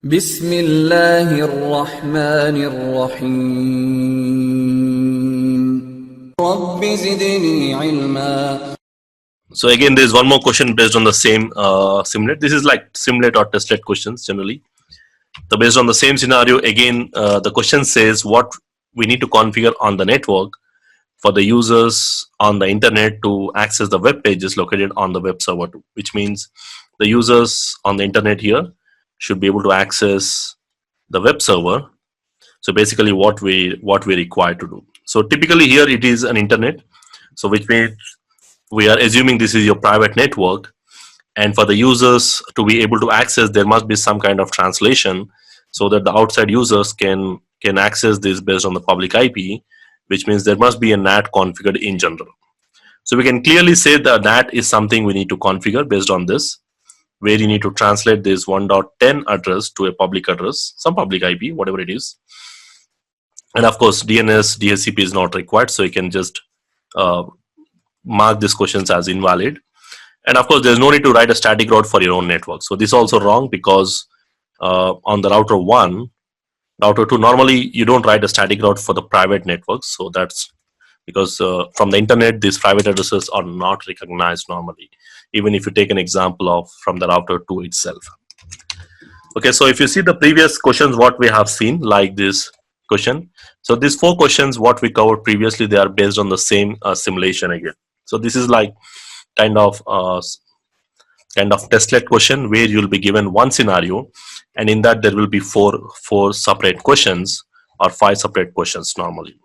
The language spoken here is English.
بسم الله الرحمن الرحيم رب زدني علما. So again, there is one more question based on the same simulate. This is like simulate or testlet questions generally. So based on the same scenario, again, the question says what we need to configure on the network for the users on the internet to access the web pages located on the web server too, which means the users on the internet here should be able to access the web server. So basically what we require to do. So typically here it is an internet. So which means we are assuming this is your private network, and for the users to be able to access, there must be some kind of translation so that the outside users can access this based on the public IP, which means there must be a NAT configured in general. So we can clearly say that NAT is something we need to configure based on this, where you need to translate this 1.10 address to a public address, some public IP, whatever it is. And of course, DNS, DHCP is not required, so you can just mark these questions as invalid. And of course, there's no need to write a static route for your own network. So this is also wrong because on the router 1, router 2, normally you don't write a static route for the private networks. So that's because from the internet, these private addresses are not recognized normally, even if you take an example of from the router 2 itself. Okay, so if you see the previous questions, what we have seen, like this question. So these 4 questions, what we covered previously, they are based on the same simulation again. So this is like kind of testlet question where you'll be given one scenario, and in that there will be four separate questions or 5 separate questions normally.